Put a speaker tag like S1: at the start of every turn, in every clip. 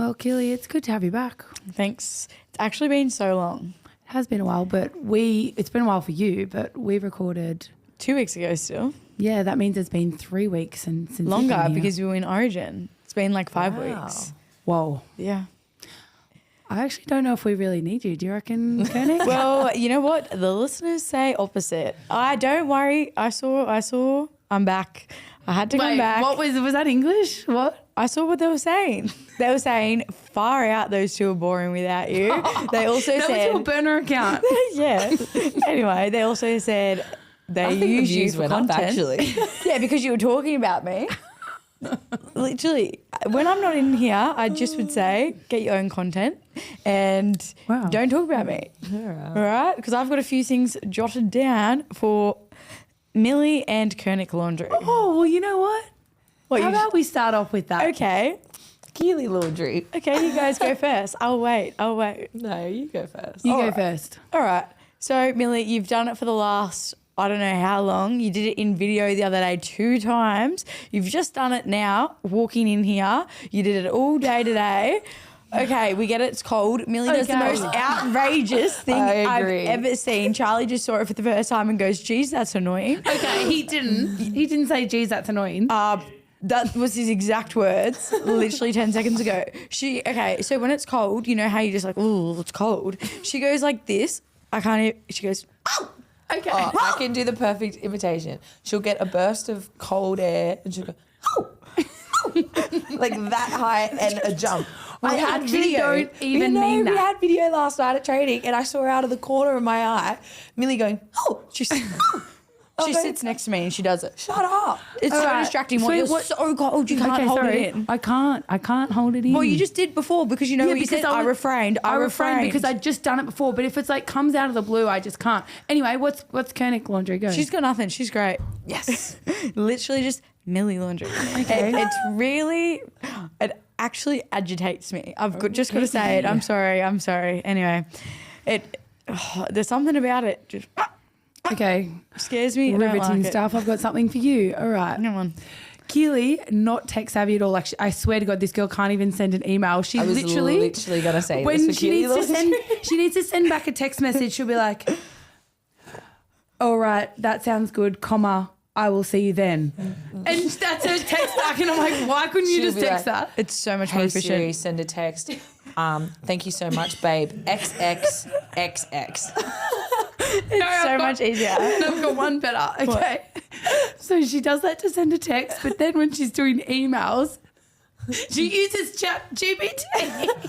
S1: Well, Keely, it's good to have you back.
S2: Thanks. It's actually been so long.
S1: It has been a while, but it's been a while for you, but we recorded
S2: 2 weeks ago still.
S1: Yeah, that means it's been 3 weeks since you've
S2: Longer
S1: been here.
S2: because we were in Origin. It's been like 5 weeks.
S1: Whoa.
S2: Yeah.
S1: I actually don't know if we really need you. Do you reckon, Kernick?
S2: Well, you know what? The listeners say opposite. Don't worry. I saw. I'm back. I had to come back.
S1: What was that English? What?
S2: I saw what they were saying. They were saying, far out, those two are boring without you. They also
S1: That
S2: said...
S1: was your burner account.
S2: Yeah. Anyway, they also said they use you for content.
S3: Actually.
S2: Yeah, because you were talking about me. Literally, when I'm not in here, I just would say, get your own content and don't talk about me. All right? Because I've got a few things jotted down for Millie and Kernick laundry.
S1: Oh, well, you know what? How about we start off with that?
S2: Okay.
S3: Keely laundry.
S2: Okay, you guys go first. I'll wait.
S3: No, you go first.
S1: You go first.
S2: All right. So, Millie, you've done it for the last, I don't know how long. You did it in video the other day 2 times. You've just done it now, walking in here. You did it all day today. Okay, we get it. It's cold. Millie does the most outrageous thing I've ever seen. Charlie just saw it for the first time and goes, geez, that's annoying.
S1: Okay, he didn't say, geez, that's annoying.
S2: That was his exact words, literally 10 seconds ago. So when it's cold, you know how you just like, ooh, it's cold. She goes like this. She goes, oh.
S1: Okay.
S3: Oh, I can do the perfect imitation. She'll get a burst of cold air and she'll go, oh, like that high and a jump.
S1: I actually don't even mean that.
S3: We had video last night at training and I saw her out of the corner of my eye, Millie going, oh.
S2: She sits next to me and she does it.
S3: Shut up.
S2: It's so distracting. You're so cold, you can't hold it in.
S1: I can't hold it in.
S2: Well, you just did before because you know what you said. I refrained. I refrained
S1: because I'd just done it before. But if it's like comes out of the blue, I just can't. Anyway, what's Kernick laundry go?
S2: She's got nothing. She's great.
S3: Yes.
S2: Literally just Millie laundry.
S1: Okay.
S2: It's really, it actually agitates me. I've just got to say it. I'm sorry. Anyway, there's something about it. Just
S1: okay.
S2: Scares me.
S1: Riveting stuff. I've got something for you. All right.
S2: Come on.
S1: Keely, not tech savvy at all. Like, I swear to God, this girl can't even send an email.
S3: I was literally going to say
S1: when
S3: this for
S1: she needs to send back a text message, she'll be like, all right, that sounds good, comma, I will see you then. And that's her text back and I'm like, why couldn't you just text that?
S2: It's so much more
S3: Hey
S2: efficient.
S3: Siri, send a text. Thank you so much, babe. XXXX.
S2: It's so much easier.
S1: I've got one better. Okay. So she does that to send a text, but then when she's doing emails, she uses Chat GPT.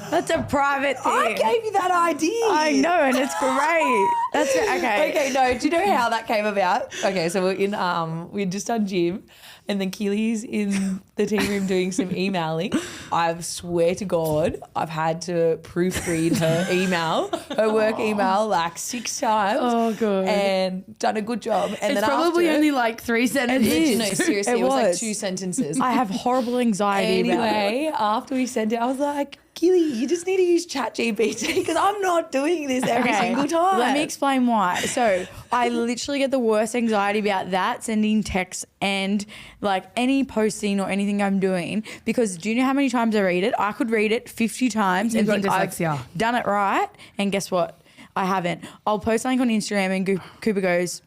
S2: That's a private thing.
S3: I gave you that idea.
S2: I know, and it's great. That's okay.
S3: Okay, no, do you know how that came about? Okay, so we'd just done gym and then Keely's in the team room doing some emailing. I swear to God, I've had to proofread her work email like 6 times.
S1: Oh, good.
S3: And done a good job. And
S1: it's
S3: then
S1: probably
S3: after,
S1: only like 3 sentences.
S3: No, seriously, it was like 2 sentences.
S2: I have horrible anxiety about it.
S3: Anyway, after we sent it, I was like, Keely, you just need to use ChatGPT because I'm not doing this every single time.
S2: Let me explain why. So I literally get the worst anxiety about that, sending texts and like any posting or anything I'm doing, because do you know how many times I read it? I could read it 50 times and think I've done it right, and guess what? I haven't. I'll post something on Instagram and Cooper goes,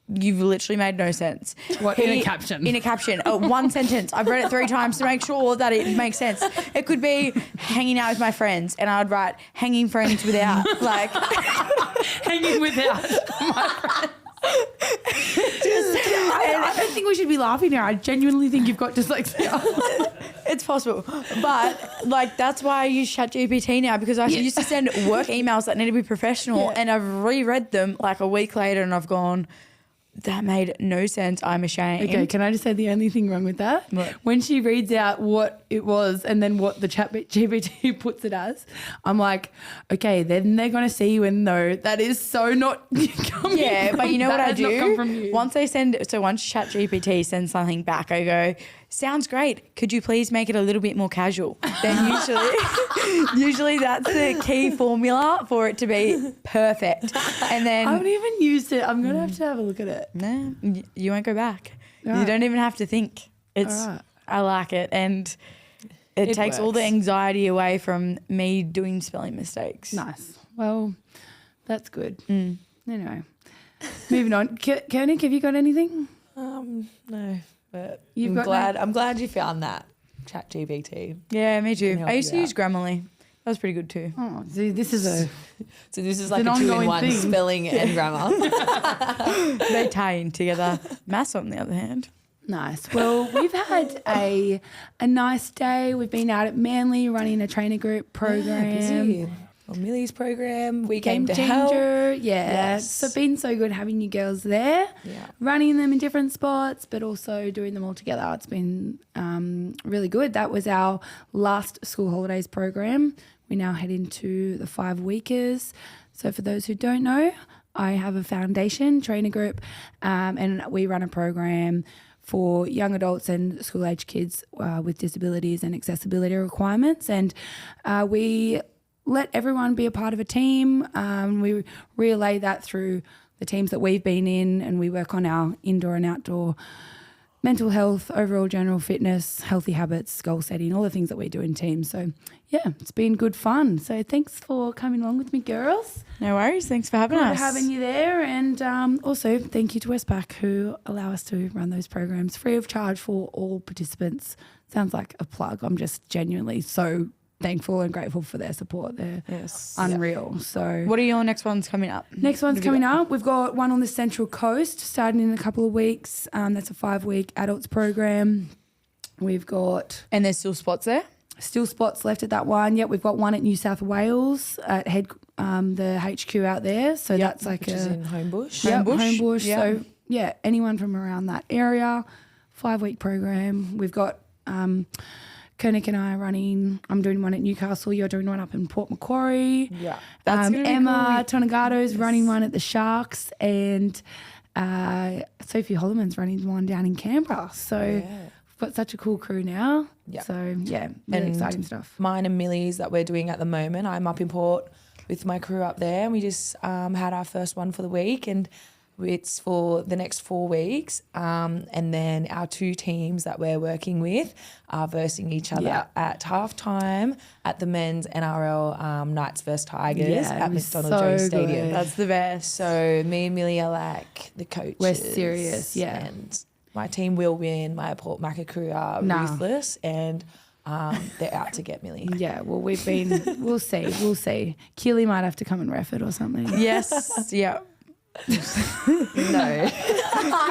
S2: you've literally made no sense.
S1: What, in a caption?
S2: In a caption. 1 sentence. I've read it 3 times to make sure that it makes sense. It could be hanging out with my friends and I would write hanging friends without. Like
S1: hanging without my friends. I don't think we should be laughing now. I genuinely think you've got dyslexia.
S2: It's possible. But like that's why I use ChatGPT now, because I used to send work emails that need to be professional and I've reread them like a week later and I've gone, that made no sense. I'm ashamed.
S1: Okay, can I just say the only thing wrong with that?
S2: What?
S1: When she reads out what it was and then what the chat GPT puts it as, I'm like, okay, then they're going to see you and know that is so not coming.
S2: Yeah, but you know what I do?
S1: Not come from you.
S2: Once ChatGPT sends something back, I go, sounds great. Could you please make it a little bit more casual? Then usually that's the key formula for it to be perfect. And then
S1: I haven't even used it. I'm going to have a look at it.
S2: No, you won't go back.
S1: All right.
S2: You don't even have to think.
S1: All right.
S2: I like it. And It
S3: It
S2: takes all the
S3: works.
S2: anxiety away from me doing spelling mistakes.
S1: Nice. Well, that's good. Anyway, moving on. Kernick, have you got anything?
S3: No, but
S1: You've got
S3: I'm glad you found that ChatGPT.
S2: Yeah, me too.
S3: help
S2: I used to
S3: you
S2: use Grammarly. That was pretty good too.
S1: Oh, see, this is a
S3: So this is like
S1: an
S3: a
S1: ongoing
S3: 2-in-1
S1: thing.
S3: spelling and grammar.
S2: They tie in together. Maths, on the other hand.
S1: nice. Well, we've had a nice day. We've been out at Manly running a trainer group program.
S3: Busy. On Millie's program, we came
S1: Game
S3: to help.
S1: changer, yeah.
S3: Yes.
S1: So it's been so good having you girls there,
S3: Yeah.
S1: running them in different spots, but also doing them all together. It's been really good. That was our last school holidays program. We now head into the 5-weekers. So for those who don't know, I have a foundation trainer group, and we run a program for young adults and school-age kids with disabilities and accessibility requirements. And we let everyone be a part of a team. We relay that through the teams that we've been in, and we work on our indoor and outdoor mental health, overall general fitness, healthy habits, goal setting, all the things that we do in teams. So, yeah, it's been good fun. So thanks for coming along with me, girls.
S2: No worries. Thanks for having
S1: Good
S2: us.
S1: having you there. And also thank you to Westpac, who allow us to run those programs free of charge for all participants. Sounds like a plug. I'm just genuinely so thankful and grateful for their support. They're
S2: Yes.
S1: unreal. So
S2: What are your next ones coming up?
S1: next one's coming up. We've got one on the Central Coast starting in a couple of weeks. That's a 5-week adults program. We've got
S2: And there's still spots there?
S1: still spots left at that one. Yep, we've got one at New South Wales at the HQ out there. So that's like
S3: Which is in Homebush.
S1: Yep,
S2: Homebush.
S1: Homebush.
S2: Yep.
S1: So yeah, anyone from around that area. 5-week program. We've got Kernick and I are running. I'm doing one at Newcastle. You're doing one up in Port Macquarie.
S3: Yeah.
S2: That's gonna be
S1: Emma Tonegato's running one at the Sharks, and Sophie Holloman's running one down in Canberra. So we've got such a cool crew now.
S3: Yeah.
S1: So yeah, really
S3: And
S1: exciting stuff.
S3: Mine and Millie's that we're doing at the moment. I'm up in Port with my crew up there, and we just had our first one for the week, and it's for the next 4 weeks. And then our 2 teams that we're working with are versing each other at halftime at the men's NRL Knights vs Tigers
S1: Yeah, it
S3: at
S1: was
S3: McDonald
S1: so
S3: Jones Stadium.
S1: good.
S2: That's the best.
S3: So me and Millie are like the coaches.
S1: We're serious, yeah.
S3: And my team will win. My Port Macca crew are ruthless, and they're out to get Millie.
S1: Yeah, well, we've been, we'll see. Keely might have to come and ref it or something.
S2: Yes. Yeah.
S3: No.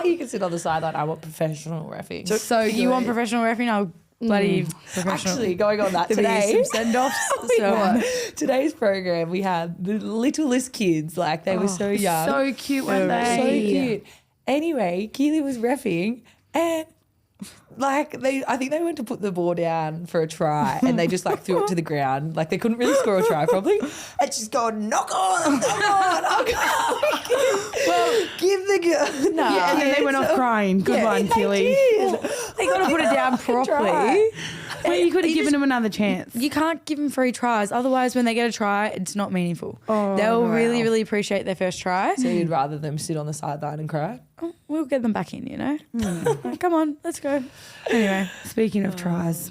S3: You can sit on the sideline. I want professional reffing.
S1: So
S2: You want professional refereeing? I'll bloody professional.
S3: Actually, going on that
S2: There'll be
S3: today,
S2: some send-offs.
S3: today's program, we had the littlest kids. Like, they were so young.
S1: So cute, weren't
S3: So
S1: they?
S3: cute. Anyway, Keely was reffing, and like I think they went to put the ball down for a try, and they just like threw it to the ground. Like, they couldn't really score a try probably, and she's going, knock on. Well, give the girl. No,
S1: Yeah, and then they went off crying. Good one, Keely.
S2: They got to put it down properly.
S1: Well, you could have given them another chance.
S2: You can't give them free tries. Otherwise, when they get a try, it's not meaningful. They'll really, really appreciate their first try.
S3: So you'd rather them sit on the sideline and cry?
S2: We'll get them back in, you know? Like, come on, let's go. Anyway.
S1: Speaking of tries,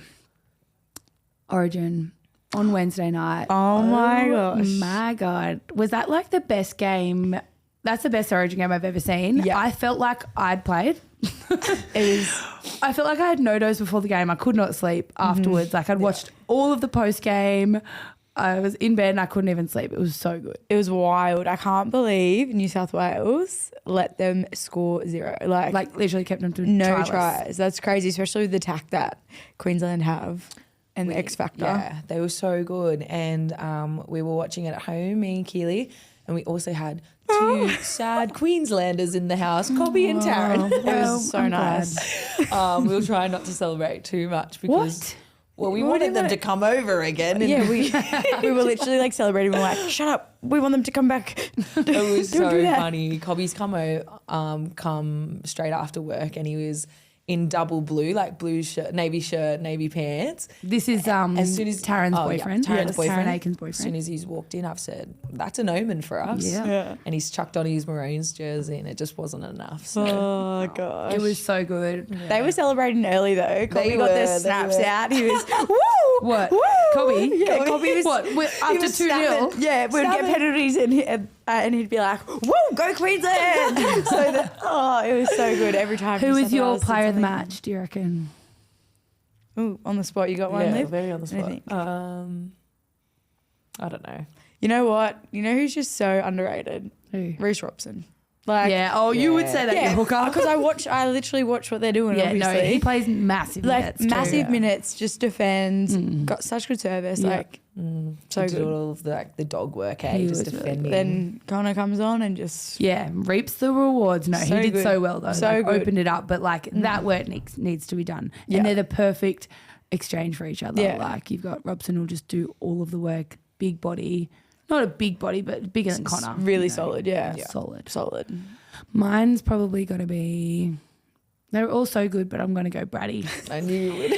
S1: Origin on Wednesday night.
S2: Oh my gosh.
S1: My God. Was that like the best game? That's the best Origin game I've ever seen.
S2: Yeah.
S1: I felt like I'd played. I felt like I had no dose before the game. I could not sleep afterwards. Like, I'd watched all of the post game. I was in bed and I couldn't even sleep. It was so good.
S2: It was wild. I can't believe New South Wales let them score 0.
S1: Like literally kept them to
S2: no
S1: tryless.
S2: tries. That's crazy, especially with the tack that Queensland have and the X Factor.
S3: Yeah, they were so good. And we were watching it at home, me and Keely, and we also had 2 sad Queenslanders in the house, Cobby and Taryn.
S2: It was so
S1: I'm
S2: nice.
S3: We were trying not to celebrate too much because...
S1: What?
S3: Well, we
S2: What
S3: wanted
S2: do
S3: them
S2: you
S3: to come over again. And
S2: Yeah, we were literally like celebrating. We were like, shut up. We want them to come back.
S3: it was
S2: Don't do
S3: so
S2: that.
S3: funny. Cobby's come straight after work, and he was in double blue, like blue shirt, navy pants.
S1: This is
S3: As soon as
S1: Taryn's boyfriend.
S3: Taryn's
S1: Yes,
S3: boyfriend.
S1: Taryn Aiken's boyfriend.
S3: As soon as he's walked in, I've said, that's an omen for us.
S1: Yeah.
S3: And he's chucked on his Maroons jersey and it just wasn't enough. So
S2: Oh gosh.
S1: It was so good.
S2: They were celebrating early though. Colby got their snaps out. He was woo.
S1: What?
S2: Woo.
S1: Kobe?
S2: Yeah, Colby was
S1: What? After 2-0?
S2: Yeah, we'd get penalties and he'd be like, "Woo, go Queensland!" It was so good every time.
S1: Who
S2: he
S1: was
S2: said
S1: your
S2: that, I
S1: player of the
S2: said
S1: match, do you reckon?
S2: something. Ooh, on the spot, you got one,
S3: yeah,
S2: Liv?
S3: very on the
S2: What do you
S3: spot.
S2: think?
S3: I don't know.
S2: You know what? You know who's just so underrated?
S1: Who?
S2: Reece Robson. Like,
S1: Yeah. Oh, you would
S3: Yeah.
S1: say that,
S2: yeah,
S1: your hooker.
S2: because I literally watch what they're doing.
S1: Yeah, no,
S2: obviously.
S1: he plays massive
S2: like
S1: minutes too.
S2: massive minutes, just defends, got such good service,
S1: Yeah.
S2: like so
S3: He did
S2: good.
S3: all of the dog work,
S1: He
S3: just
S1: was really
S3: defending.
S2: Then Connor comes on and just
S1: Yeah, reaps the rewards. No,
S2: So
S1: he did
S2: good.
S1: so well though.
S2: So
S1: like,
S2: good.
S1: opened it up, but like that work needs to be done.
S2: Yeah.
S1: And they're the perfect exchange for each other.
S2: Yeah.
S1: Like you've got Robson will just do all of the work, big body, not a big body, but bigger than Connor.
S2: really
S1: you know.
S2: solid. Yeah.
S1: Solid. Mine's probably got to be. They're all so good, but I'm going to go Braddy.
S3: I knew you would.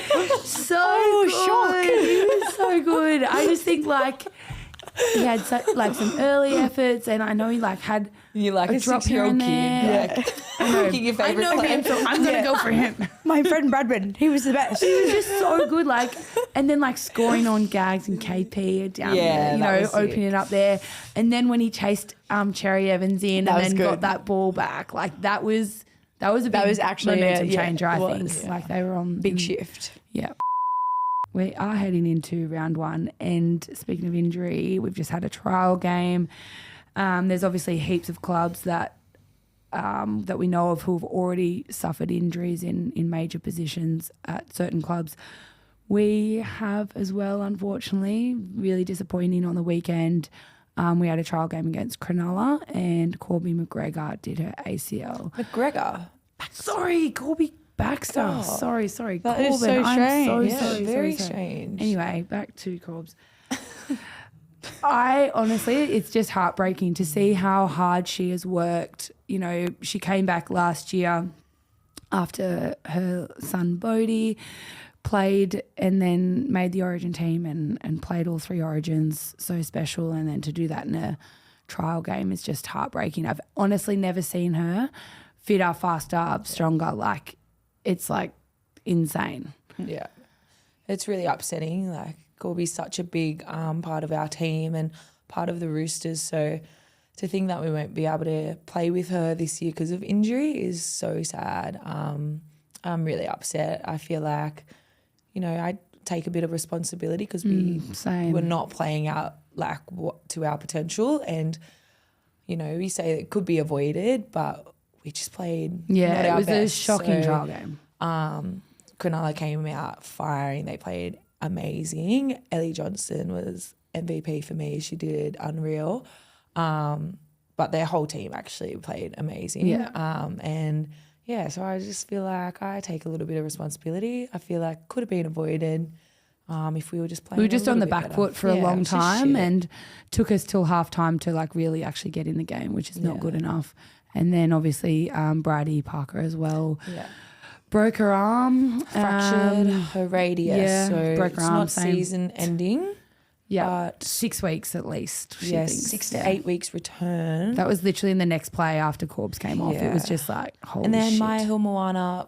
S1: So
S2: Oh,
S1: good. He was so good. I just think like he had some early efforts, and I know he like had
S3: You like a
S1: drop here
S3: 6-year-old
S1: and
S3: kid.
S1: there.
S3: Like,
S1: I know.
S3: picking your
S1: I
S3: favourite
S1: know
S3: player.
S1: him, so I'm gonna go for him.
S2: My friend Bradman, he was the best.
S1: He was just so good, like, and then like scoring on Gags and KP down
S3: Yeah,
S1: there,
S3: that was sick.
S1: opening it up there, and then when he chased Cherry Evans in
S2: That
S1: and
S2: was
S1: then
S2: good.
S1: got that ball back, like that was a big
S2: was actually,
S1: momentum
S2: yeah,
S1: changer. I
S2: it
S1: think
S2: was.
S1: like they were on
S2: Big shift.
S1: Yeah. We are heading into round one, and speaking of injury, we've just had a trial game. There's obviously heaps of clubs that we know of who have already suffered injuries in major positions at certain clubs. We have as well, unfortunately, really disappointing on the weekend. We had a trial game against Cronulla, and Corby McGregor did her ACL.
S3: McGregor.
S1: Sorry, Corby Baxter.
S3: Oh,
S1: sorry.
S2: that
S1: Corbin,
S2: is so
S1: I'm
S2: strange.
S1: so
S3: Yeah,
S1: sorry.
S3: very
S1: sorry.
S3: strange.
S1: Anyway, back to Corbs. I honestly, it's just heartbreaking to see how hard she has worked. You know, she came back last year after her son Bodie played and then made the Origin team and played all 3 Origins, so special. And then to do that in a trial game is just heartbreaking. I've honestly never seen her fitter, faster, stronger. Like, it's like insane.
S3: Yeah. It's really upsetting. Like, Corby's such a big part of our team and part of the Roosters. So to think that we won't be able to play with her this year because of injury is so sad. I'm really upset. I feel like, you know, I take a bit of responsibility because
S1: Same.
S3: we're not playing out like to our potential. And, you know, we say it could be avoided, but we just played not
S1: Yeah, it
S3: our
S1: was a
S3: best.
S1: shocking
S3: So,
S1: trial game.
S3: Cronulla came out firing. They played amazing. Ellie Johnson was MVP for me. She did unreal. But their whole team actually played amazing.
S1: Yeah.
S3: And yeah, so I just feel like I take a little bit of responsibility. I feel like could have been avoided if we were just playing.
S1: We were just
S3: a
S1: on the
S3: little
S1: back
S3: bit
S1: foot
S3: better.
S1: for a
S3: Yeah,
S1: long
S3: it was just
S1: time,
S3: shit.
S1: and took us till half time to like really actually get in the game, which is not
S3: Yeah.
S1: good enough. And then obviously Brady Parker as well
S3: Yeah.
S1: broke her arm,
S3: Fractured her radius,
S1: yeah,
S3: so
S1: broke her
S3: it's
S1: arm,
S3: not
S1: same.
S3: season ending.
S1: Yeah,
S3: But
S1: 6 weeks at least. She
S3: yes,
S1: thinks.
S3: 6 to 8 weeks return.
S1: That was literally in the next play after Corbs came off. It was
S3: Yeah.
S1: just like holy
S3: and then
S1: shit.
S3: Maya Moana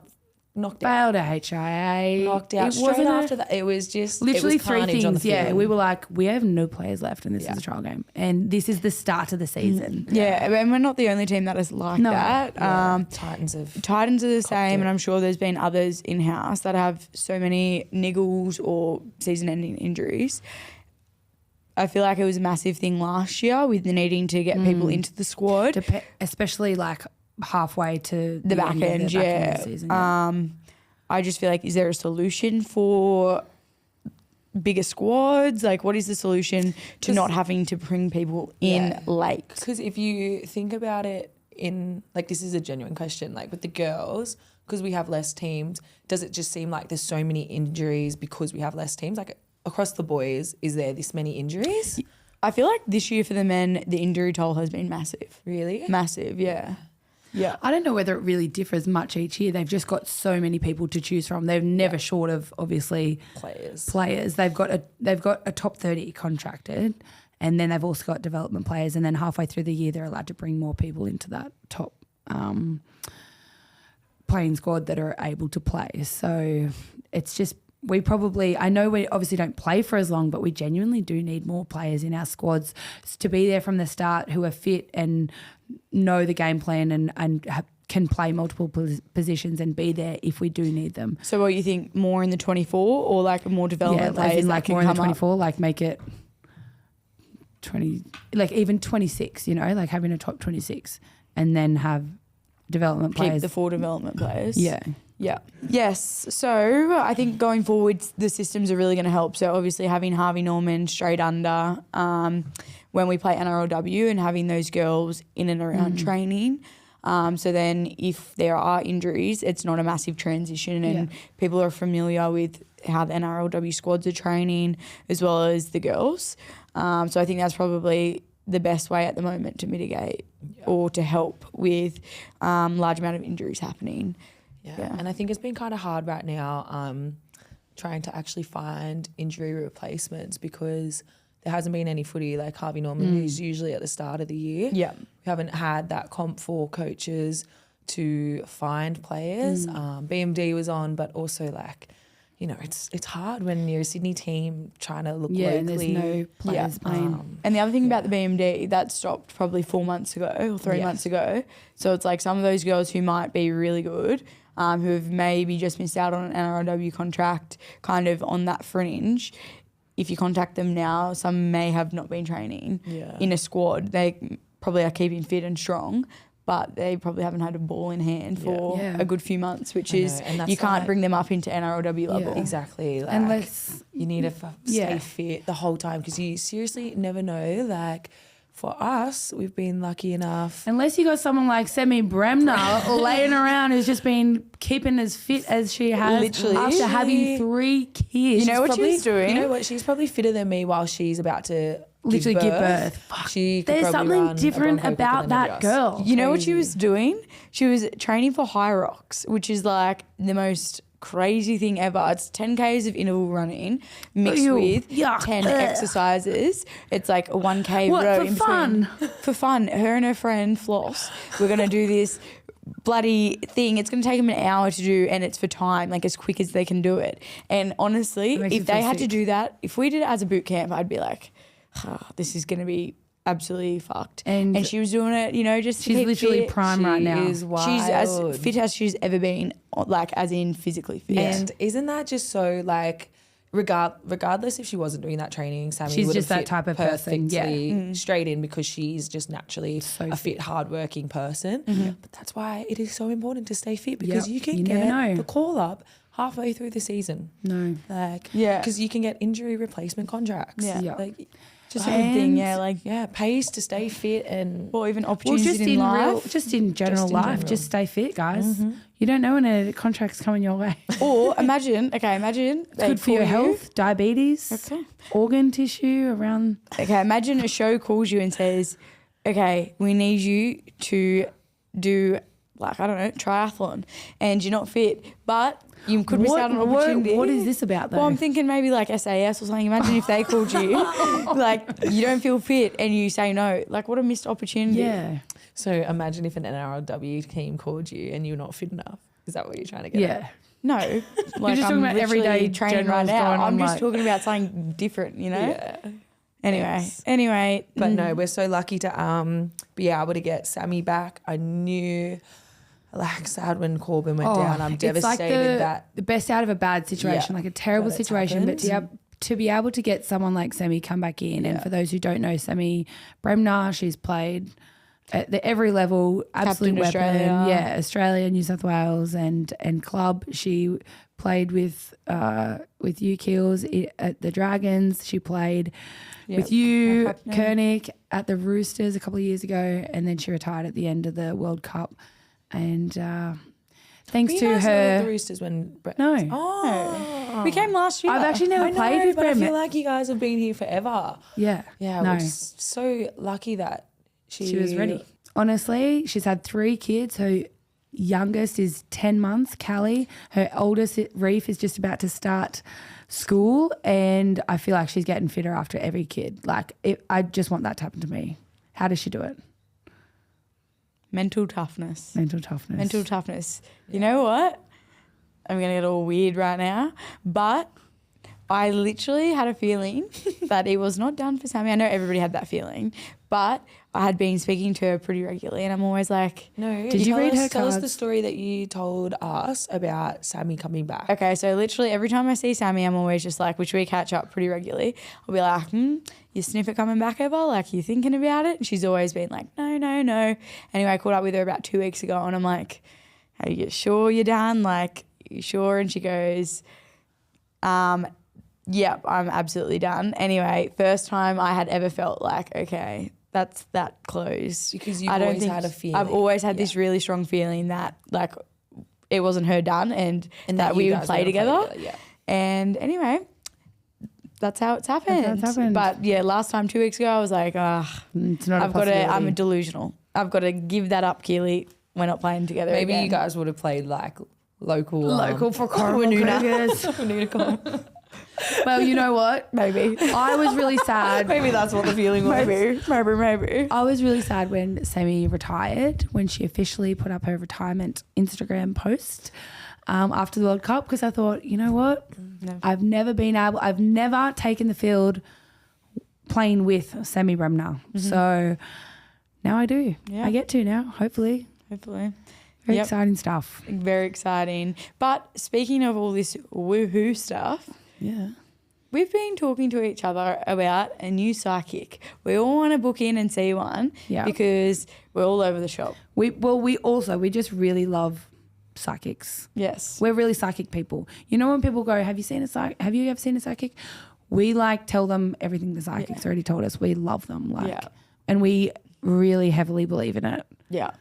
S3: knocked out.
S1: Failed a HIA.
S3: Knocked out
S1: It
S3: straight
S1: wasn't
S3: after that. It was just
S1: literally
S3: it was
S1: 3
S3: carnage on the
S1: things. Yeah,
S3: field.
S1: we were like, we have no players left, and this
S3: Yeah.
S1: is a trial game, and this is the start of the season.
S2: Yeah, and we're not the only team that is like
S1: No.
S2: that.
S3: Yeah, Titans of
S2: Titans are the same,
S3: it.
S2: and I'm sure there's been others in-house that have so many niggles or season-ending injuries. I feel like it was a massive thing last year with the needing to get people into the squad.
S1: Especially like halfway to
S2: The back
S1: of the
S2: end,
S1: back
S2: yeah.
S1: of the season, yeah.
S2: I just feel like, is there a solution for bigger squads? Like, what is the solution to not having to bring people in
S3: Yeah.
S2: late?
S3: Because if you think about it in, like, this is a genuine question, like with the girls, because we have less teams, does it just seem like there's so many injuries because we have less teams? Like across the boys, is there this many injuries?
S2: I feel like this year for the men, the injury toll has been massive.
S3: Really?
S2: Massive, yeah. Yeah.
S1: I don't know whether it really differs much each year. They've just got so many people to choose from. They're never short of obviously players. They've got a top 30 contracted, and then they've also got development players, and then halfway through the year they're allowed to bring more people into that top playing squad that are able to play. So it's just I know we obviously don't play for as long, but we genuinely do need more players in our squads to be there from the start who are fit and know the game plan and can play multiple positions and be there if we do need them.
S2: So what you think, more in the 24 or like more development players?
S1: Like more in the 24, like make it 20, like even 26, you know, like having a top 26 and then have development players.
S2: Keep the 4 development players.
S1: Yeah.
S2: Yeah. Yes. So I think going forward, the systems are really going to help. So obviously having Harvey Norman straight under when we play NRLW and having those girls in and around training. So then if there are injuries, it's not a massive transition and people are familiar with how the NRLW squads are training as well as the girls. So I think that's probably the best way at the moment to mitigate or to help with large amount of injuries happening.
S3: Yeah. And I think it's been kind of hard right now trying to actually find injury replacements because there hasn't been any footy like Harvey Norman, who's usually at the start of the year.
S2: Yeah.
S3: We haven't had that comp for coaches to find players. BMD was on, but also like, you know, it's hard when you're a Sydney team trying to look locally.
S1: And there's no players playing.
S2: And the other thing about the BMD, that stopped probably 4 months ago or 3 months ago. So it's like some of those girls who might be really good, who have maybe just missed out on an NRLW contract kind of on that fringe. If you contact them now, some may have not been training in a squad. They probably are keeping fit and strong, but they probably haven't had a ball in hand for a good few months, which is you can't bring them up into NRLW level.
S3: Exactly. Like,
S1: Unless
S3: you need to stay fit the whole time because you seriously never know. Like for us, we've been lucky enough.
S1: Unless you got someone like Sammy Bremner laying around who's just been keeping as fit as she has
S2: Literally.
S1: after having 3 kids.
S2: You know what she's doing?
S3: You know what? She's probably fitter than me while she's about to
S1: literally give birth.
S3: She could
S1: There's
S3: probably
S1: something
S3: run a
S1: different
S3: Bronco
S1: about
S3: quicker than
S1: that
S3: us.
S1: girl.
S2: You know what she was doing? She was training for High Rocks, which is like the most crazy thing ever. It's 10 Ks of interval running mixed with 10 exercises. It's like a 1K
S1: What,
S2: row
S1: for
S2: in
S1: fun?
S2: between. For fun. Her and her friend Floss, we're going to do this bloody thing. It's going to take them an hour to do and it's for time, like as quick as they can do it. And honestly, if they had to do that, if we did it as a boot camp, I'd be like, this is going to be absolutely fucked. And she was doing it, you know, just to
S1: she's
S2: keep
S1: literally
S2: fit.
S1: prime right now.
S3: Is wild.
S2: She's as fit as she's ever been, like as in physically fit.
S3: And isn't that just so like regardless if she wasn't doing that training, Sammy
S1: She's
S3: would
S1: just
S3: have
S1: that
S3: fit
S1: type of person,
S3: perfectly straight in because she's just naturally a fit, hardworking person. But that's why it is so important to stay fit because you can
S1: never know.
S3: get the call up halfway through the season.
S1: No.
S3: Like because you can get injury replacement contracts. Like
S2: just a good thing,
S3: pays to stay fit and
S2: or even opportunities in life.
S1: Just in general life, just stay fit, guys. You don't know when a contract's coming your way.
S2: Or imagine
S1: it's good for your health, diabetes, organ tissue around.
S2: Okay, imagine a show calls you and says, okay, we need you to do like, I don't know, triathlon and you're not fit, but you could miss out on an opportunity.
S1: What is this about though?
S2: Well, I'm thinking maybe like SAS or something. Imagine if they called you, like you don't feel fit and you say no. Like what a missed opportunity.
S1: Yeah.
S3: So imagine if an NRLW team called you and you're not fit enough. Is that what you're trying to get at?
S2: No, like
S1: you're just talking about everyday
S2: training right now. I'm just talking about something different, you know?
S3: Yeah.
S2: Anyway.
S3: But no, we're so lucky to be able to get Sammy back. I knew, like, sad when Corbin went down. I'm devastated
S1: it's like
S3: that
S1: the best out of a bad situation, like a terrible situation. But to be able to get someone like Sammy come back in, and for those who don't know, Sammy Bremner, she's played at every level, absolute
S2: Captain
S1: weapon.
S2: Australia.
S1: Australia, New South Wales, and club. She played with you Keels at the Dragons. She played with you, Kernick, at the Roosters a couple of years ago, and then she retired at the end of the World Cup. And thanks to her,
S3: the Roosters when
S2: we came last year.
S1: I've actually never played with
S3: but I
S1: Brem.
S3: feel like you guys have been here forever.
S1: Yeah,
S3: We're just so lucky that she
S1: was ready. honestly, she's had 3 kids. Her youngest is 10 months, Callie. Her oldest, Reef, is just about to start school, and I feel like she's getting fitter after every kid. Like, I just want that to happen to me. How does she do it?
S2: Mental toughness.
S1: Mental toughness.
S2: Mental toughness. You know what? I'm going to get all weird right now, but I literally had a feeling that it was not done for Sammy. I know everybody had that feeling, but I had been speaking to her pretty regularly, and I'm always like,
S3: No,
S1: Did you read her
S3: tell us
S1: cards?
S3: the story that you told us about Sammy coming back.
S2: okay, so literally every time I see Sammy, I'm always just like, which we catch up pretty regularly. I'll be like, you sniff it coming back ever? Like, you thinking about it? And she's always been like, no. Anyway, I caught up with her about 2 weeks ago, and I'm like, are you sure you're done? Like, are you sure? And she goes, yep, I'm absolutely done. Anyway, first time I had ever felt like, okay, that's that close.
S3: Because you've always had a feeling.
S2: I've always had this really strong feeling that like it wasn't her done and that we
S3: you
S2: would
S3: guys
S2: play
S3: were gonna
S2: together.
S3: play together, yeah.
S2: And anyway, that's how it's happened.
S1: That's how it's happened.
S2: But yeah, last time 2 weeks ago, I was like,
S1: It's not
S2: I'm delusional. I've got to give that up, Keely. We're not playing together
S3: Maybe
S2: again.
S3: you guys would have played like local
S1: for Coroners. Well, you know what?
S2: Maybe.
S1: I was really sad.
S3: Maybe that's what the feeling was.
S2: Maybe.
S1: I was really sad when Sammy retired, when she officially put up her retirement Instagram post after the World Cup, because I thought, you know what?
S2: No.
S1: I've never taken the field playing with Sammy Bremner. So now I do.
S2: Yeah.
S1: I get to now, hopefully.
S2: Hopefully.
S1: Very
S2: Yep.
S1: exciting stuff.
S2: Very exciting. But speaking of all this woohoo stuff,
S1: Yeah.
S2: we've been talking to each other about a new psychic. We all want to book in and see one because we're all over the shop.
S1: We just really love psychics.
S2: Yes.
S1: We're really psychic people. You know when people go, have you ever seen a psychic? We like tell them everything the psychic's already told us. We love them. And we really heavily believe in it.
S2: Yeah.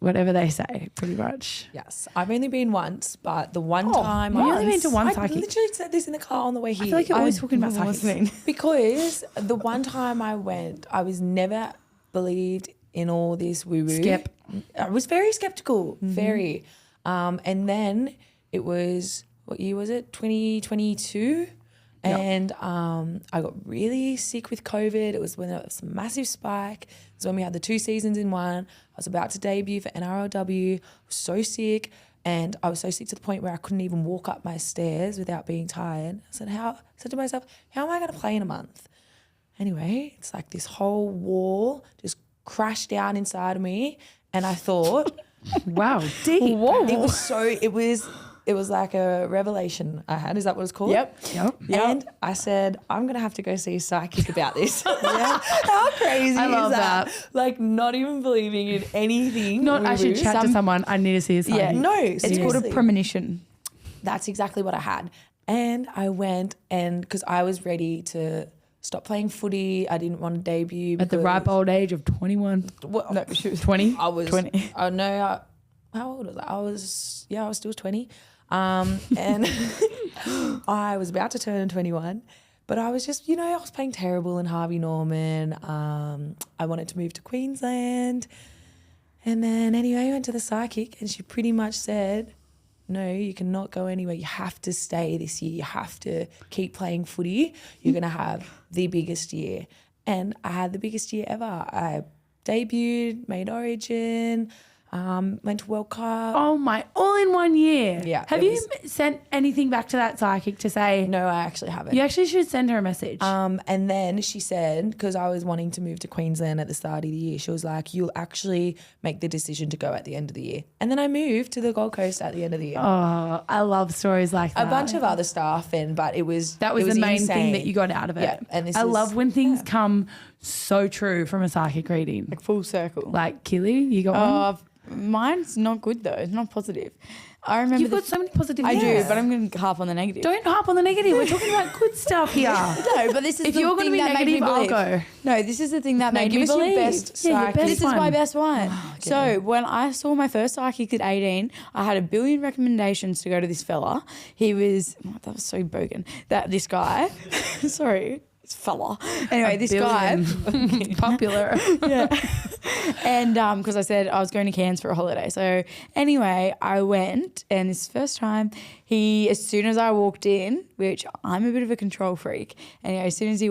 S1: Whatever they say, pretty much.
S3: Yes, I've only been once, but the one time
S1: you've only been to one
S3: I
S1: psychic?
S3: literally said this in the car on the way here.
S1: I feel like you're always talking about psychics.
S3: Because the one time I went, I was never believed in all this woo-woo. I was very skeptical, very. And then it was, what year was it? 2022. And I got really sick with COVID. It was when there was a massive spike. It was when we had the 2 seasons in one. I was about to debut for NRLW. I was so sick. And I was so sick to the point where I couldn't even walk up my stairs without being tired. I said to myself, how am I going to play in a month? Anyway, it's like this whole wall just crashed down inside of me. And I thought,
S1: Wow, deep.
S3: it was like a revelation I had. Is that what it's called?
S2: Yep.
S3: And I said, I'm going to have to go see a psychic about this. How crazy
S1: I
S3: is
S1: love
S3: that?
S1: that.
S3: Like not even believing in anything.
S1: I should chat to someone. I need to see a psychic.
S2: Yeah.
S3: No,
S2: It's called a
S3: seriously.
S2: premonition.
S3: That's exactly what I had. And I went because I was ready to stop playing footy. I didn't want to debut.
S1: At the ripe old age of 21.
S3: No,
S1: 20?
S3: I was
S2: 20.
S3: Oh no, how old was I? I was still 20. And I was about to turn 21, but I was just, I was playing terrible in Harvey Norman. I wanted to move to Queensland. And then anyway, I went to the psychic and she pretty much said, no, you cannot go anywhere. You have to stay this year. You have to keep playing footy. You're going to have the biggest year. And I had the biggest year ever. I debuted, made Origin, went to World Cup.
S1: Oh my, all in 1 year.
S3: Yeah,
S1: Have
S3: it
S1: you sent anything back to that psychic to say?
S3: No, I actually haven't.
S1: You actually should send her a message.
S3: And then she said, because I was wanting to move to Queensland at the start of the year, she was like, you'll actually make the decision to go at the end of the year. And then I moved to the Gold Coast at the end of the year.
S1: Oh, I love stories like that.
S3: A bunch of other stuff, but it was
S1: That was
S3: it
S1: the main
S3: insane.
S1: thing that you got out of it.
S3: Yeah, and
S1: I love when things come so true from a psychic reading.
S2: Like full circle.
S1: Like, Killy, you got one?
S2: Mine's not good though. It's not positive. I remember
S1: You've got so many positive
S2: I
S1: things.
S2: do, but I'm going to harp on the negative.
S1: Don't harp on the negative. We're talking about good stuff here.
S2: No, but this is
S1: If
S2: the
S1: you're going to
S2: thing
S1: be
S2: that made me
S1: negative, I'll
S2: believe.
S1: go.
S2: No, this is the thing that made
S3: give
S2: me
S3: us your
S2: believe.
S3: best
S1: Yeah, your
S3: psychic.
S1: best
S2: This is
S1: one.
S2: my best one. So when I saw my first psychic at 18, I had a billion recommendations to go to this fella. He was, that was so bogan, this guy, sorry, it's fella. Anyway, this guy.
S1: Popular.
S2: And because I said I was going to Cairns for a holiday. So anyway, I went, and this first time, as soon as I walked in, which I'm a bit of a control freak, anyway, as soon as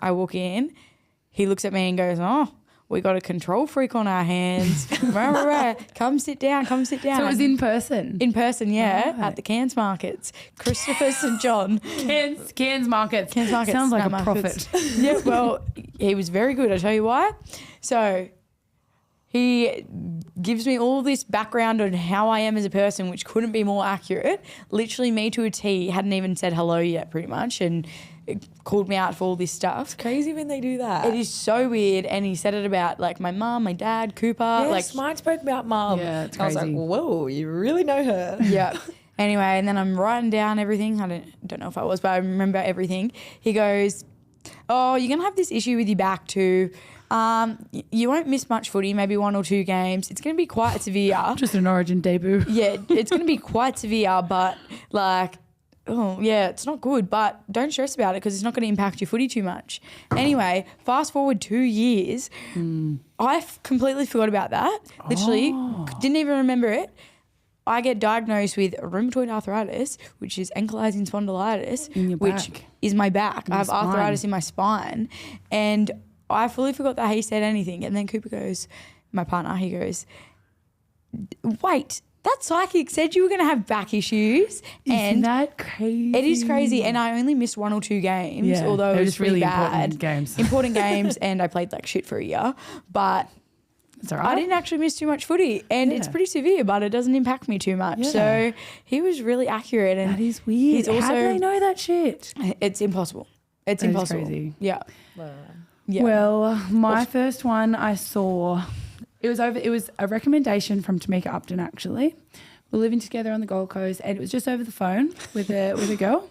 S2: I walk in, he looks at me and goes, "Oh, we got a control freak on our hands. Come sit down, come sit down."
S1: So it was in person?
S2: In person, yeah, at the Cairns markets. Christopher St. John.
S1: Cairns markets.
S2: Cairns markets.
S1: Sounds like
S2: No,
S1: a
S2: markets.
S1: prophet.
S2: Yeah, well, he was very good. I'll tell you why. So he gives me all this background on how I am as a person, which couldn't be more accurate. Literally me to a T. Hadn't even said hello yet, pretty much, and it called me out for all this stuff.
S3: It's crazy when they do that.
S2: It is so weird. And he said it about like my mum, my dad, Cooper.
S3: Yes, mine spoke about mum.
S1: Yeah, it's
S3: I was like,
S1: crazy.
S3: whoa, you really know her.
S2: Yeah. Anyway, and then I'm writing down everything. I don't know if I was, but I remember everything. He goes, "Oh, you're going to have this issue with your back too. You won't miss much footy, maybe 1 or 2 games. It's going to be quite severe."
S1: Just an Origin debut.
S2: Yeah, it's going to be quite severe, but like, oh, yeah, it's not good, but don't stress about it because it's not going to impact your footy too much. Anyway, fast forward 2 years, I completely forgot about that. Literally, didn't even remember it. I get diagnosed with rheumatoid arthritis, which is ankylosing spondylitis,
S1: In your
S2: which
S1: back.
S2: is my back. I have
S1: spine.
S2: arthritis in my spine. And I fully forgot that he said anything. And then Cooper goes, my partner, he goes, "Wait, that psychic said you were going to have back issues."
S1: Isn't
S2: And
S1: that crazy?
S2: it is crazy. And I only missed 1 or 2 games,
S1: Yeah,
S2: although
S1: they
S2: it
S1: were
S2: was
S1: just really
S2: pretty
S1: important
S2: bad.
S1: games.
S2: Important games, and I played like shit for a year. But
S1: It's all
S2: I
S1: right.
S2: didn't actually miss too much footy, and it's
S1: Yeah.
S2: pretty severe, but it doesn't impact me too much.
S1: Yeah.
S2: So he was really accurate, and
S1: That is weird.
S2: He's also,
S1: How do they know that shit?
S2: It's impossible. It's
S1: That is
S2: impossible.
S1: crazy.
S2: Yeah. Yeah.
S1: Well, my first one I saw, it was a recommendation from Tamika Upton actually. We're living together on the Gold Coast, and it was just over the phone with a girl.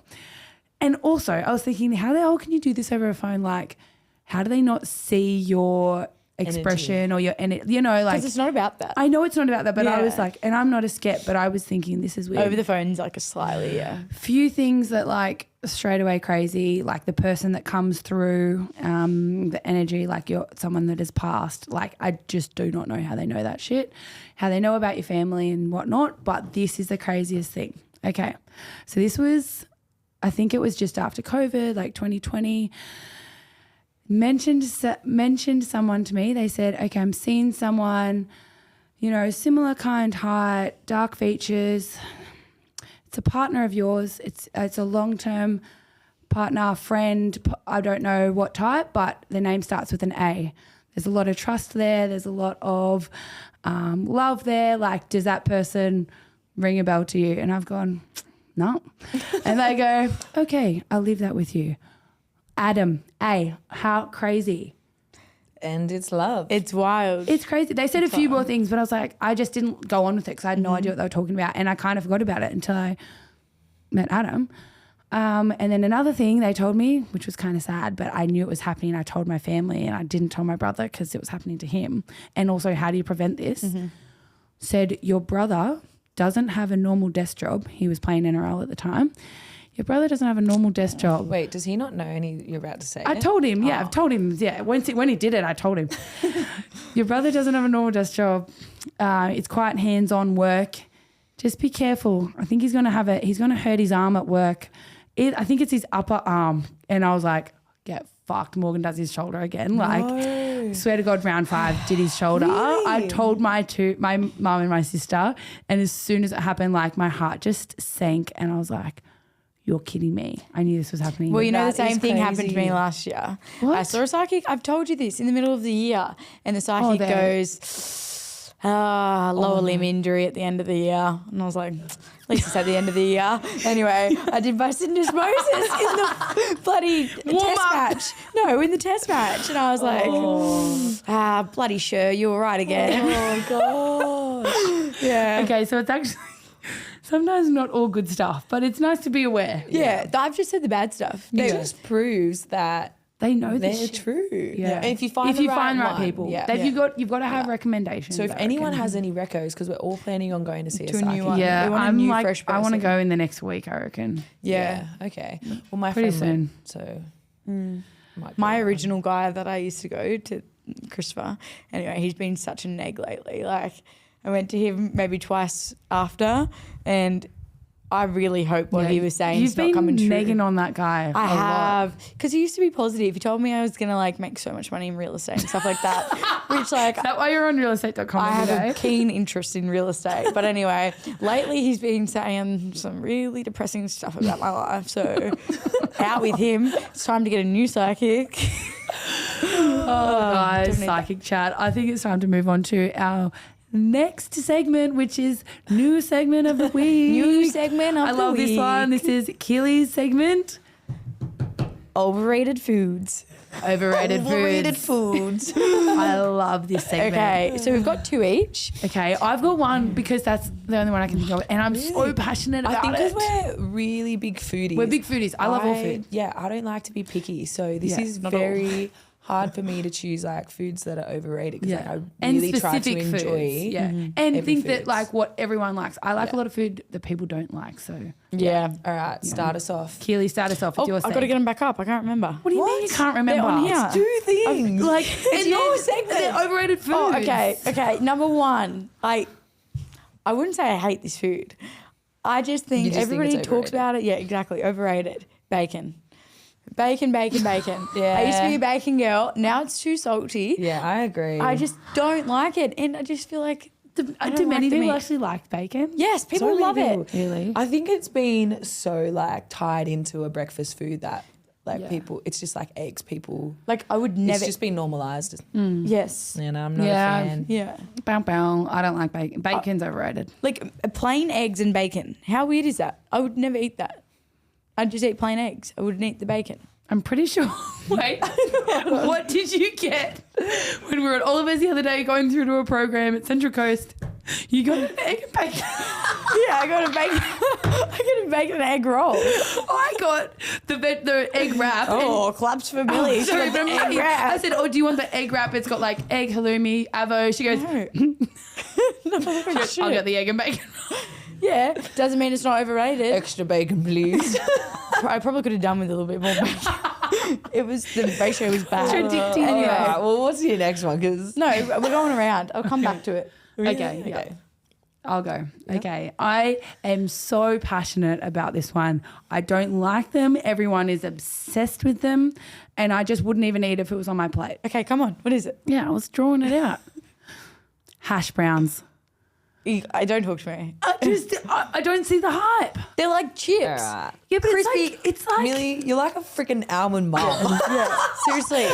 S1: And also, I was thinking, how the hell can you do this over a phone? Like, how do they not see your expression or your energy? You know, like,
S2: Because it's not about that.
S1: I know it's not about that, but I
S2: Yeah.
S1: was like, and I'm not a skep, but I was thinking this is weird.
S2: Over the phone's like a slightly, yeah.
S1: Few things that like straight away crazy, like the person that comes through, the energy, like you're someone that has passed. Like I just do not know how they know that shit, how they know about your family and whatnot. But this is the craziest thing. Okay, so this was, I think it was just after COVID, like 2020. Mentioned someone to me. They said, "Okay, I'm seeing someone, you know, similar kind height, dark features. It's a partner of yours. It's a long-term partner, friend. I don't know what type, but the name starts with an A. There's a lot of trust there. There's a lot of love there. Like, does that person ring a bell to you?" And I've gone, "No." And they go, "Okay, I'll leave that with you." Adam, A, how crazy.
S3: And it's love.
S2: It's wild.
S1: It's crazy. They said a few more things, but I was like, I just didn't go on with it because I had no idea what they were talking about. And I kind of forgot about it until I met Adam. And then another thing they told me, which was kind of sad, but I knew it was happening. I told my family and I didn't tell my brother because it was happening to him. And also, how do you prevent this? Said, your brother doesn't have a normal desk job. He was playing NRL at the time. Your brother doesn't have a normal desk job.
S3: Wait, does he not know any you're about to say
S1: I
S3: it?
S1: told him, yeah. I've told him, yeah. When he did it, I told him. Your brother doesn't have a normal desk job. It's quite hands-on work. Just be careful. I think he's going to hurt his arm at work. I think it's his upper arm. And I was like, get fucked. Morgan does his shoulder again. Like, swear to God, round 5 did his shoulder.
S3: Really?
S1: I told my mum and my sister. And as soon as it happened, like my heart just sank. And I was like, you're kidding me. I knew this was happening.
S2: Well, you know, the
S3: That
S2: same
S3: is
S2: thing happened to
S3: crazy.
S2: me last year.
S1: What?
S2: I saw a psychic. I've told you this in the middle of the year. And the psychic
S1: there.
S2: goes, lower limb injury at the end of the year. And I was like, at least it's at the end of the year. Anyway, I did my syndesmosis in the bloody test match. No, in the test match. And I was like, bloody sure, you're right again.
S3: Oh, gosh.
S2: Yeah.
S1: Okay, so it's actually sometimes not all good stuff, but it's nice to be aware.
S2: Yeah, I've just said the bad stuff.
S3: It just proves that
S1: They know
S3: they're
S1: this shit.
S3: true.
S1: Yeah.
S3: And if you find the right one,
S1: people,
S3: yeah.
S1: that you've got to have recommendations.
S3: So if
S1: I
S3: anyone
S1: reckon.
S3: has any recos, because we're all planning on going to see
S2: To
S3: a
S2: a new
S3: psychic.
S2: one.
S1: yeah,
S2: They want a
S1: I'm
S2: new,
S1: like,
S2: fresh
S1: I want to
S2: person.
S1: go in the next week. I reckon.
S3: Yeah. Okay. Well, my
S1: Pretty
S3: friend went, so might
S2: My
S3: go.
S2: original guy that I used to go to Christopher. Anyway, he's been such an egg lately. Like, I went to him maybe twice after, and I really hope what he was saying is not coming true.
S1: You've been negging on that guy.
S2: I have, because he used to be positive. He told me I was gonna like make so much money in real estate and stuff like that. Which like,
S1: Is that why you're on realestate.com
S2: I
S1: every
S2: have
S1: day?
S2: a keen interest in real estate. But anyway, lately he's been saying some really depressing stuff about my life. So out with him. It's time to get a new psychic.
S1: Guys, psychic chat. I think it's time to move on to our next segment, which is new segment of the week.
S2: New segment of the week.
S1: I love this one. This is Keely's segment.
S2: Overrated foods.
S1: Overrated foods. I love this segment.
S2: Okay, so we've got 2 each.
S1: Okay, I've got one because that's the only one I can think of, and I'm so passionate about
S3: I think
S1: it.
S3: because we're really big foodies.
S1: We're big foodies. I love all food.
S3: Yeah, I don't like to be picky. So this
S1: Yeah,
S3: is
S1: not at all.
S3: very hard for me to choose like foods that are overrated because like, I
S1: and
S3: really try to
S1: specific
S3: enjoy.
S1: foods. Yeah, and
S3: every
S1: think that
S3: foods.
S1: like what everyone likes. I like a lot of food that people don't like. So
S2: Yeah.
S3: All right, start us off.
S1: Keely, start us off with
S2: Oh,
S1: your
S2: I've got to
S1: segment.
S2: get them back up. I can't remember.
S1: What do you mean you can't remember?
S2: They're on here.
S3: Let's do things.
S1: Like
S3: It's your segment.
S1: They're overrated foods.
S2: Oh, okay. Number one, I wouldn't say I hate this food. I just think
S3: You just think
S2: everybody
S3: it's
S2: talks
S3: overrated.
S2: about it. Yeah, exactly. Overrated. Bacon. Bacon.
S3: Yeah.
S2: I used to be a bacon girl. Now it's too salty.
S3: Yeah, I agree.
S2: I just don't like it. And I just feel like
S1: Do
S2: I don't
S1: many
S2: like the
S1: people
S2: meat.
S1: actually like bacon?
S2: Yes, people
S3: So many
S2: love
S3: people.
S2: it.
S1: Really?
S3: I think it's been so like tied into a breakfast food that like people, it's just like eggs. People,
S2: Like I would
S3: it's
S2: never.
S3: just been normalized.
S2: Yes.
S3: You know, I'm not
S1: Yeah.
S3: a fan.
S2: Yeah.
S1: Bow bow. I don't like bacon. Bacon's overrated.
S2: Like plain eggs and bacon. How weird is that? I would never eat that. I'd just eat plain eggs. I wouldn't eat the bacon.
S1: I'm pretty sure. Wait, what did you get when we were at Oliver's the other day going through to a program at Central Coast? You got an egg and bacon.
S2: Yeah, I got a bacon. I got a bacon and egg roll.
S1: I got the egg wrap.
S2: Oh, claps for Millie. She
S1: Sorry,
S2: got
S1: but
S2: the
S1: I'm
S2: egg
S1: saying,
S2: wrap.
S1: I said, "Oh, do you want the egg wrap? It's got like egg, halloumi, avo." She goes,
S2: No.
S1: "I'll get the egg and bacon."
S2: Yeah, doesn't mean it's not overrated.
S3: Extra bacon, please.
S2: I probably could have done with a little bit more bacon. It was, the ratio was bad.
S1: It's addicting.
S3: All
S2: Anyway.
S3: right, well, what's your next one? Because
S2: No, we're going around. I'll come back to it.
S1: Okay, yeah. I'll go. Okay. I am so passionate about this one. I don't like them. Everyone is obsessed with them. And I just wouldn't even eat if it was on my plate.
S2: Okay, come on. What is it?
S1: Yeah, I was drawing it out. Hash browns.
S2: I don't talk to me.
S1: I don't see the hype.
S2: They're like chips.
S3: Alright.
S1: Yeah, but
S2: Crispy.
S1: it's like
S3: Millie, you're like a freaking almond mom.
S2: Yeah, seriously.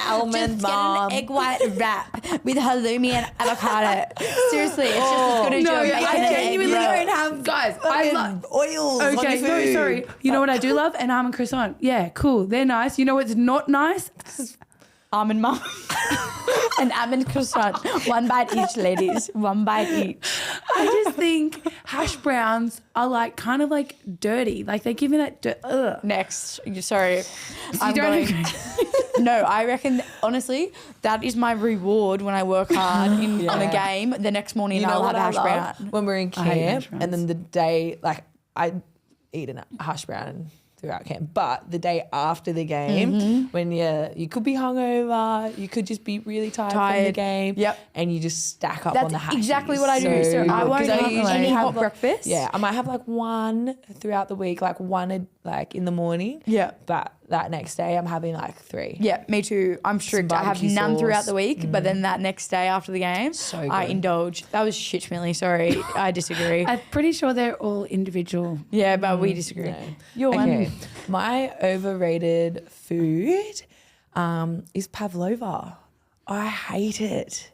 S3: Almond mom.
S2: white wrap with halloumi and avocado. Seriously, it's just as good as
S1: no,
S2: your
S1: I
S2: bacon and egg
S1: genuinely
S2: roll.
S1: don't have guys. I love
S3: oils on your
S1: Okay, no,
S3: food.
S1: sorry. You know what I do love? An almond croissant. Yeah, cool. They're nice. You know what's not nice?
S2: Almond mum. An almond croissant. One bite each, ladies. One bite each.
S1: I just think hash browns are like kind of like dirty. Like they give me that dirt. Ugh.
S2: Next. Sorry. I'm
S1: don't
S2: going.
S1: agree?
S2: No, I reckon, honestly, that is my reward when I work hard on a game. The next morning
S3: You know
S2: I'll
S3: what
S2: have a
S3: I
S2: hash
S3: love?
S2: brown.
S3: When we're in
S1: I hate hash
S3: camp,
S1: browns.
S3: and then the day, like, I eat a hash brown throughout camp, but the day after the game, when you could be hungover, you could just be really tired from the
S2: Tired.
S3: game,
S2: Yep.
S3: and you just stack up
S2: That's
S3: on the hashies.
S2: exactly what I do. So I won't
S3: good.
S2: eat any hot breakfast.
S3: Yeah, I might have like one throughout the week, like one like in the morning.
S2: Yeah.
S3: But that next day, I'm having like 3.
S2: Yeah, me too. I'm strict. I have
S3: barbecue
S2: none
S3: sauce.
S2: throughout the week, but then that next day after the game,
S3: So
S2: I
S3: good.
S2: indulge. That was shit, Millie. Sorry, I disagree.
S1: I'm pretty sure they're all individual.
S2: Yeah, but we disagree.
S3: No.
S2: Your
S3: Okay,
S2: one.
S3: my overrated food is pavlova. I hate it.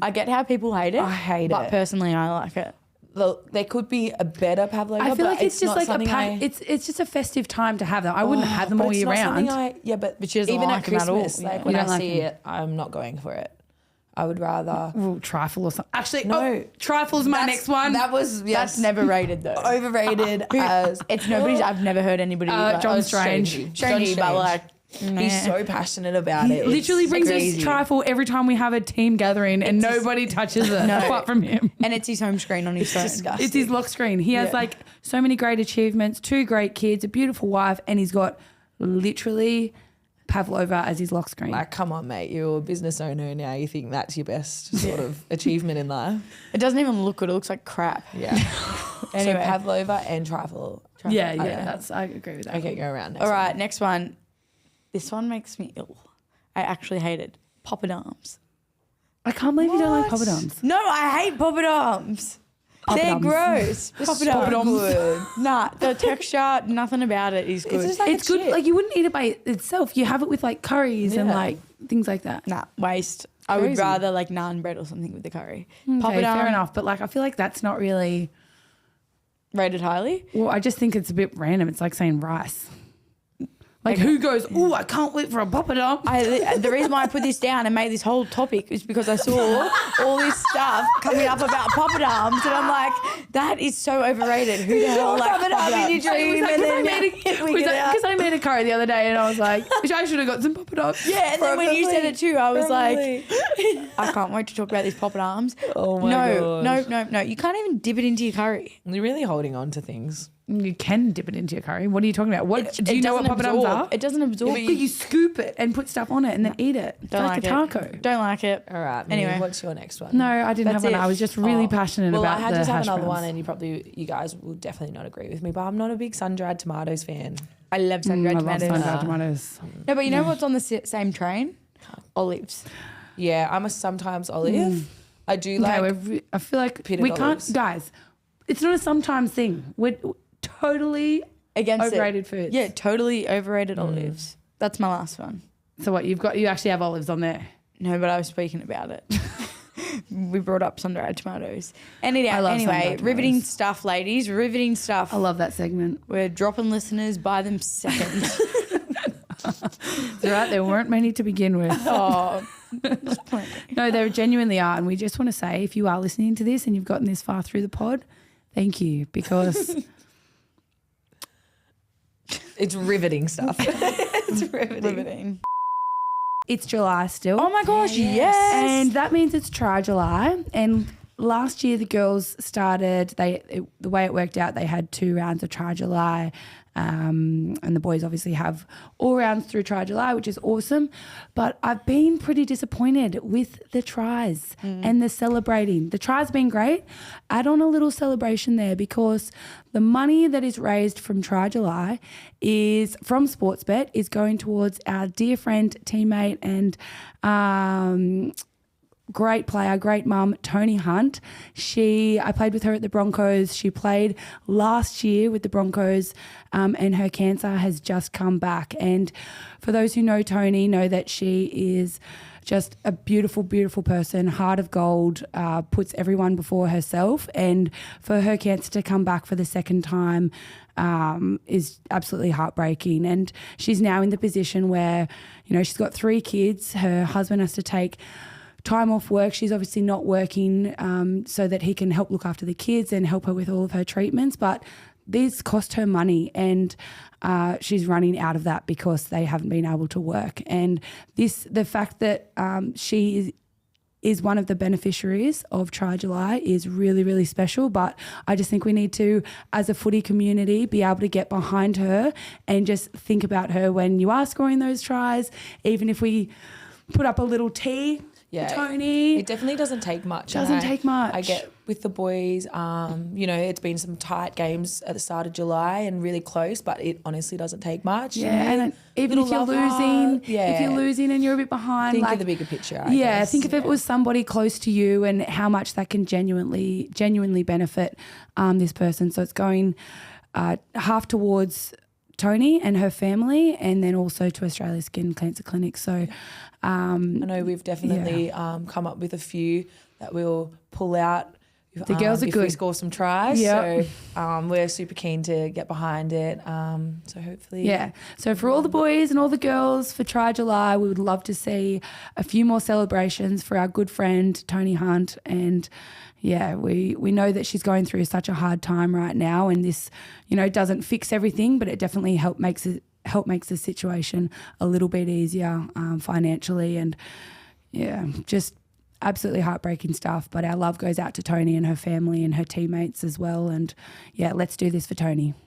S2: I get how people hate it.
S3: I hate
S2: but
S3: it.
S2: personally, I like it.
S3: Look, there could be a better pavlova.
S1: I feel
S3: but
S1: like it's just
S3: not
S1: like a
S3: something
S1: pack. It's just a festive time to have them. I wouldn't have them
S3: but
S1: all
S3: it's
S1: year
S3: not something
S1: round.
S2: But she doesn't
S3: even
S2: like
S3: at
S2: them at all.
S3: Christmas,
S2: Yeah.
S3: like when
S1: You
S3: I
S1: don't like
S3: see
S1: them?
S3: it, I'm not going for it. I would rather.
S1: Ooh, trifle or something. Actually,
S3: No.
S1: trifle's my next one.
S3: That was
S2: That's never rated though.
S3: overrated as
S2: It's nobody's. I've never heard anybody. like,
S1: John
S2: oh,
S1: Strange.
S2: Strange, but like,
S3: He's so passionate about it.
S1: Literally
S3: It's
S1: brings
S3: crazy.
S1: us trifle every time we have a team gathering and nobody touches it apart from him.
S2: and it's his home screen on his phone.
S3: disgusting.
S1: It's his lock screen. He has
S2: Yeah.
S1: like so many great achievements, 2 great kids, a beautiful wife, and he's got literally pavlova as his lock screen.
S3: Like, come on, mate. You're a business owner now. You think that's your best sort of achievement in life?
S2: It doesn't even look good. It looks like crap.
S3: Yeah.
S2: Anyway.
S3: So pavlova and trifle.
S1: Yeah,
S3: Okay.
S1: I agree with that.
S3: Okay, go around.
S2: All right, next one. This one makes me ill. I actually hate it. Poppadoms.
S1: I can't believe you don't like poppadoms.
S2: No, I hate poppadoms. They're
S1: Poppadoms.
S2: gross.
S3: Poppadoms. Good.
S2: Nah, the texture, nothing about it is good.
S3: It's just like
S1: It's good. Like you wouldn't eat it by itself. You have it with like curries and
S3: Yeah.
S1: like things like that.
S2: Nah, waste. I would
S1: Crazy.
S2: rather like naan bread or something with the curry.
S1: Okay,
S2: Poppadom,
S1: fair enough. But like I feel like that's not really.
S2: rated highly.
S1: Well, I just think it's a bit random. It's like saying rice. Like who goes, oh, I can't wait for a poppadom.
S2: The reason why I put this down and made this whole topic is because I saw all this stuff coming up about poppadoms, and I'm like, that is so overrated. Who the hell likes poppadoms?
S3: in your dream and then
S1: Because I made a curry the other day and I was like, I should have got some poppadoms.
S2: Yeah, and then when you said it too, I was
S3: Probably.
S2: like, I can't wait to talk about these poppadoms.
S3: Oh my gosh.
S2: No. You can't even dip it into your curry.
S3: You're really holding on to things.
S1: You can dip it into your curry. What are you talking about? What do you know what
S2: doesn't
S1: poppadoms
S2: absorb.
S1: are?
S2: It doesn't absorb.
S1: But you scoop it and put stuff on it and then eat it. It's
S2: Don't
S1: like a
S2: like
S1: taco.
S2: it. Don't like it.
S3: All right.
S2: Anyway.
S3: Anyway, what's your next one?
S1: No, I didn't
S2: That's
S1: have one.
S2: it.
S1: I was just really
S3: Oh.
S1: passionate
S3: Well,
S1: about
S3: I had
S1: the
S3: to have
S1: hash
S3: another
S1: browns.
S3: one, and you guys will definitely not agree with me, but I'm not a big sun-dried tomatoes fan.
S2: I love sun-dried
S1: I love
S2: tomatoes.
S1: sun-dried tomatoes.
S2: No, but you know what's on the same train? Olives.
S3: Yeah, I'm a sometimes olive. I do
S1: Okay,
S3: like.
S1: I feel like
S3: pitted
S1: we can't,
S3: olives.
S1: guys. It's not a sometimes thing. We're totally
S2: Against
S1: overrated
S2: it.
S1: foods.
S2: Yeah, totally overrated olives. That's my last one.
S1: So what you actually have olives on there.
S2: No, but I was speaking about it. We brought up sun-dried tomatoes. Anyway,
S1: love sun-dried
S2: riveting
S1: tomatoes.
S2: stuff, ladies. Riveting stuff.
S1: I love that segment.
S2: We're dropping listeners by them seconds.
S1: It's all right. There weren't many to begin with.
S2: Oh, there's plenty.
S1: No, there genuinely are. And we just want to say, if you are listening to this and you've gotten this far through the pod, thank you, because
S3: It's riveting stuff. It's riveting.
S1: it's July still.
S2: Oh my gosh, yes.
S1: And that means it's Try July. And last year the girls started, the way it worked out, they had 2 rounds of Try July. And the boys obviously have all rounds through Try July, which is awesome. But I've been pretty disappointed with the tries and the celebrating. The tries been great. Add on a little celebration there, because the money that is raised from Try July is from Sportsbet is going towards our dear friend, teammate and great player, great mum, Tony Hunt. I played with her at the Broncos. She played last year with the Broncos, and her cancer has just come back. And for those who know Tony, know that she is just a beautiful, beautiful person, heart of gold, puts everyone before herself. And for her cancer to come back for the second time is absolutely heartbreaking. And she's now in the position where, she's got 3 kids. Her husband has to take time off work. She's obviously not working so that he can help look after the kids and help her with all of her treatments. But these cost her money, and she's running out of that because they haven't been able to work. And the fact that she is one of the beneficiaries of Try July is really, really special. But I just think we need to, as a footy community, be able to get behind her and just think about her when you are scoring those tries, even if we put up a little T.
S3: Yeah,
S1: Tony.
S3: It definitely doesn't take much.
S1: Doesn't take much.
S3: I get with the boys, it's been some tight games at the start of July and really close, but it honestly doesn't take much.
S1: Yeah, and even if you're
S3: Little love
S1: losing,
S3: heart. Yeah.
S1: if you're losing and you're a bit behind,
S3: Think
S1: like,
S3: of the bigger picture. I
S1: yeah,
S3: guess.
S1: think if it was somebody close to you and how much that can genuinely benefit this person. So it's going half towards Tony and her family, and then also to Australia's Skin Cancer Clinic. So
S3: I know we've definitely come up with a few that we'll pull out.
S1: The girls are
S3: if we
S1: good.
S3: score some tries.
S1: Yep.
S3: So we're super keen to get behind it. So hopefully.
S1: Yeah. So for all the boys and all the girls for Try July, we would love to see a few more celebrations for our good friend Tony Hunt. And yeah, we know that she's going through such a hard time right now, and this, doesn't fix everything, but it definitely makes the situation a little bit easier financially. And yeah, just absolutely heartbreaking stuff. But our love goes out to Tony and her family and her teammates as well. And yeah, let's do this for Tony.